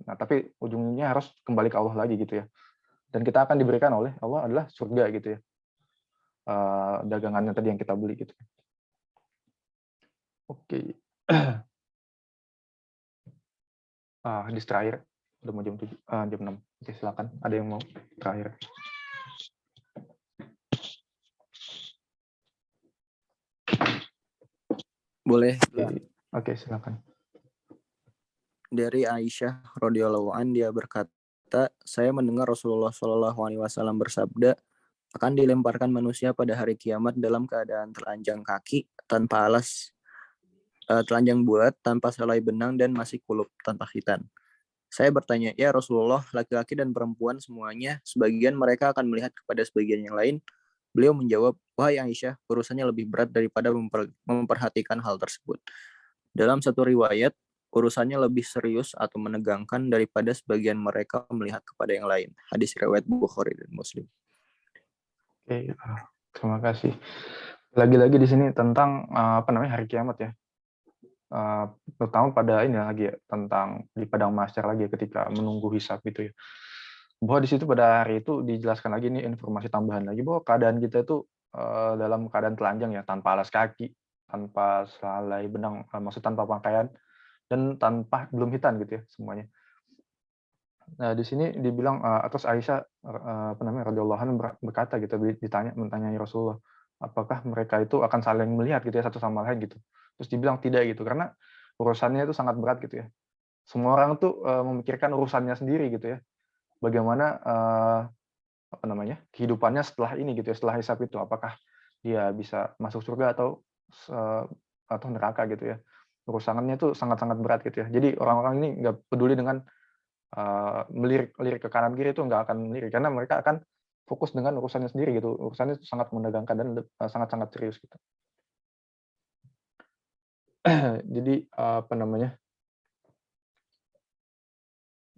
Speaker 1: Nah, tapi ujungnya harus kembali ke Allah lagi gitu ya. Dan kita akan diberikan oleh Allah adalah surga gitu ya. Dagangannya tadi yang kita beli gitu. Oke. Hadis terakhir udah mau jam 7, jam 6. Oke, silakan. Ada yang mau terakhir?
Speaker 2: Boleh.
Speaker 1: Oke, silakan.
Speaker 2: Dari Aisyah radhiyallahu an, dia berkata, saya mendengar Rasulullah Shallallahu alaihi wasallam bersabda, akan dilemparkan manusia pada hari kiamat dalam keadaan telanjang kaki, tanpa alas, telanjang bulat, tanpa selai benang, dan masih kulup tanpa khitan. Saya bertanya, ya Rasulullah, laki-laki dan perempuan semuanya, sebagian mereka akan melihat kepada sebagian yang lain. Beliau menjawab, wahai Aisyah, urusannya lebih berat daripada memperhatikan hal tersebut. Dalam satu riwayat, urusannya lebih serius atau menegangkan daripada sebagian mereka melihat kepada yang lain. Hadis riwayat Bukhari dan Muslim.
Speaker 1: Oke, terima kasih. Lagi-lagi di sini tentang hari kiamat ya. Terutama pada ini lagi ya, tentang di padang mahsyar lagi ya, ketika menunggu hisab itu ya. Bahwa di situ pada hari itu dijelaskan lagi nih informasi tambahan lagi bahwa keadaan kita itu dalam keadaan telanjang ya, tanpa alas kaki, tanpa selai benang, maksud tanpa pakaian, dan tanpa belum hitam gitu ya semuanya. Nah di sini dibilang atas Aisyah radhiyallahu anha berkata gitu, mentanyai Rasulullah, apakah mereka itu akan saling melihat gitu ya satu sama lain gitu. Terus dibilang tidak gitu karena urusannya itu sangat berat gitu ya. Semua orang tuh memikirkan urusannya sendiri gitu ya. Bagaimana kehidupannya setelah ini gitu ya, setelah hisab itu, apakah dia bisa masuk surga atau neraka gitu ya. Urusannya itu sangat-sangat berat gitu ya. Jadi orang-orang ini nggak peduli dengan melirik ke kanan kiri itu nggak akan melirik karena mereka akan fokus dengan urusannya sendiri gitu. Urusannya itu sangat menegangkan dan sangat-sangat serius gitu. Jadi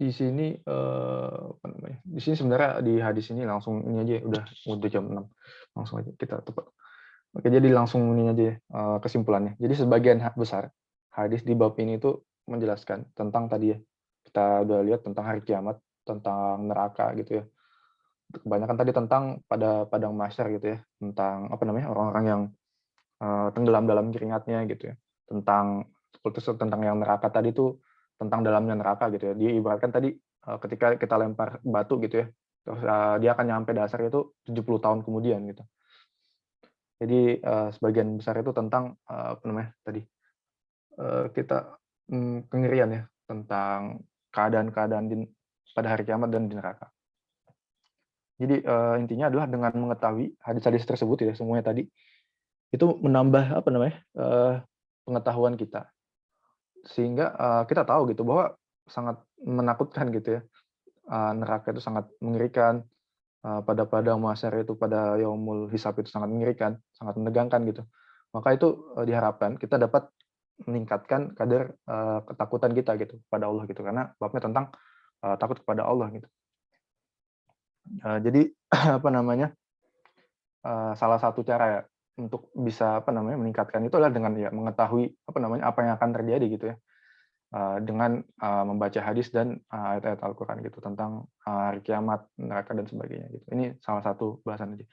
Speaker 1: di sini di sini sebenarnya di hadis ini langsung ini aja udah jam 6. Langsung aja kita tepat. Oke, jadi langsung ini aja ya, kesimpulannya. Jadi sebagian besar hadis di bab ini itu menjelaskan tentang tadi ya. Kita udah lihat tentang hari kiamat, tentang neraka gitu ya. Kebanyakan tadi tentang pada padang mahsyar gitu ya, tentang orang-orang yang tenggelam dalam keringatnya gitu ya. Tentang yang neraka tadi itu tentang dalamnya neraka gitu ya. Dia ibaratkan tadi ketika kita lempar batu gitu ya, terus dia akan nyampe dasar itu 70 tahun kemudian gitu. Jadi sebagian besar itu tentang kita kengerian ya tentang keadaan-keadaan pada hari kiamat dan di neraka. Jadi intinya adalah dengan mengetahui hadis-hadis tersebut ya semuanya tadi itu menambah pengetahuan kita sehingga kita tahu gitu bahwa sangat menakutkan gitu ya. Neraka itu sangat mengerikan, pada padang mahsyar itu, pada yaumul hisab itu sangat mengerikan, sangat menegangkan gitu. Maka itu diharapkan kita dapat meningkatkan kadar ketakutan kita gitu pada Allah gitu karena babnya tentang takut kepada Allah gitu. Jadi salah satu cara ya untuk bisa meningkatkan itu adalah dengan ya mengetahui apa yang akan terjadi gitu ya. Dengan membaca hadis dan ayat-ayat Al-Qur'an gitu tentang hari kiamat, neraka dan sebagainya gitu. Ini salah satu bahasan aja.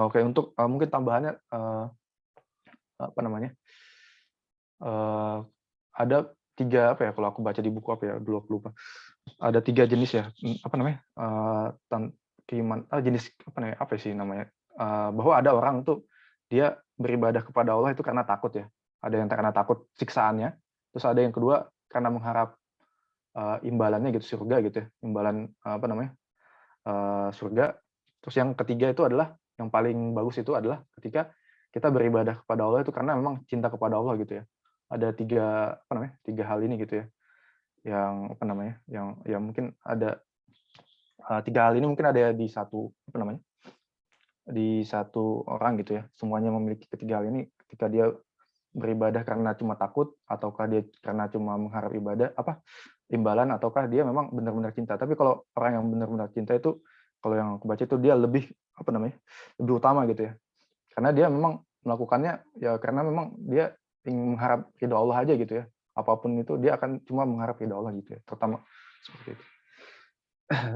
Speaker 1: Oke, untuk mungkin tambahannya ada 3 kalau aku baca di buku dulu aku lupa. Ada 3 jenis ya, jenis apa sih namanya? Bahwa ada orang tuh dia beribadah kepada Allah itu karena takut ya. Ada yang karena takut siksaannya, terus ada yang kedua karena mengharap imbalannya gitu, surga gitu ya, imbalan surga. Terus yang ketiga itu adalah yang paling bagus itu adalah ketika kita beribadah kepada Allah itu karena memang cinta kepada Allah gitu ya. Ada 3 hal ini gitu ya. Yang yang mungkin ada 3 hal ini mungkin ada di satu orang gitu ya. Semuanya memiliki ketiga hal ini ketika dia beribadah karena cuma takut ataukah dia karena cuma mengharap imbalan ataukah dia memang benar-benar cinta. Tapi kalau orang yang benar-benar cinta itu, kalau yang aku baca itu dia lebih lebih utama gitu ya. Karena dia memang melakukannya ya karena memang dia ingin mengharap ridho Allah aja gitu ya. Apapun itu dia akan cuma mengharap ridho Allah gitu ya. Terutama seperti itu.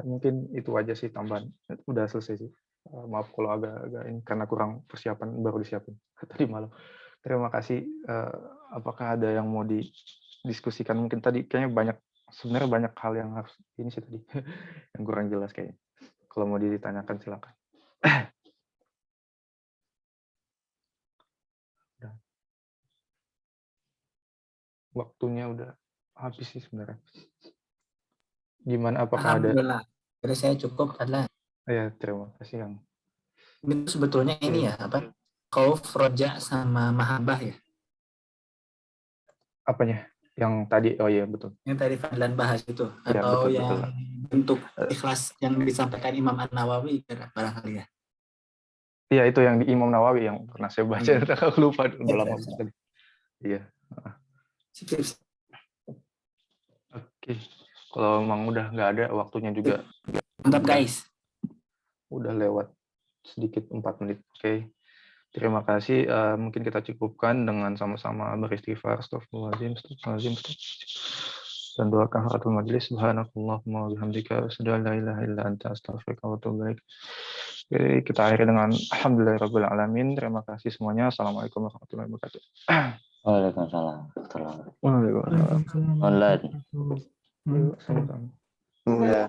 Speaker 1: Mungkin itu aja sih tambahan. Udah selesai sih. Maaf kalau agak ini karena kurang persiapan, baru disiapin tadi malam. Terima kasih. Apakah ada yang mau didiskusikan? Mungkin tadi kayaknya sebenarnya banyak hal yang harus ini sih tadi yang kurang jelas kayaknya. Kalau mau ditanyakan silakan. Waktunya udah habis sih sebenarnya. Gimana, apakah ada?
Speaker 2: Alhamdulillah. Dari saya cukup adalah
Speaker 1: Ya, terima kasih yang
Speaker 2: itu sebetulnya ini ya apa? Khauf, roja sama mahabbah ya.
Speaker 1: apanya? Yang tadi, oh iya betul.
Speaker 2: Yang tadi Fadlan bahas itu
Speaker 1: Ya,
Speaker 2: atau
Speaker 1: betul,
Speaker 2: yang
Speaker 1: betul.
Speaker 2: bentuk ikhlas yang disampaikan Imam An-Nawawi barangkali ya.
Speaker 1: Iya, itu yang di Imam Nawawi yang pernah saya baca, aku lupa, udah lama sekali. Iya.
Speaker 2: Sip, sip, sip.
Speaker 1: Oke. Kalau memang udah nggak ada waktunya juga.
Speaker 2: Mantap guys.
Speaker 1: Udah lewat sedikit 4 menit. Oke. Terima kasih. Mungkin kita cukupkan dengan sama-sama beristighfar, astagfirullahaladzim, dan doa kafaratul majelis. Subhanakallahumma wa bihamdika asyhadu an la ilaha illa anta astaghfiruka wa atubu ilaik. Oke, kita akhiri dengan alhamdulillahirabbil alamin. Terima kasih semuanya. Assalamualaikum warahmatullahi wabarakatuh.
Speaker 5: Waalaikumsalam.
Speaker 1: Waalaikumsalam.
Speaker 3: Waalaikumsalam
Speaker 5: Online.
Speaker 3: warahmatullahi wabarakatuh.
Speaker 1: Sama-sama.
Speaker 4: Ya.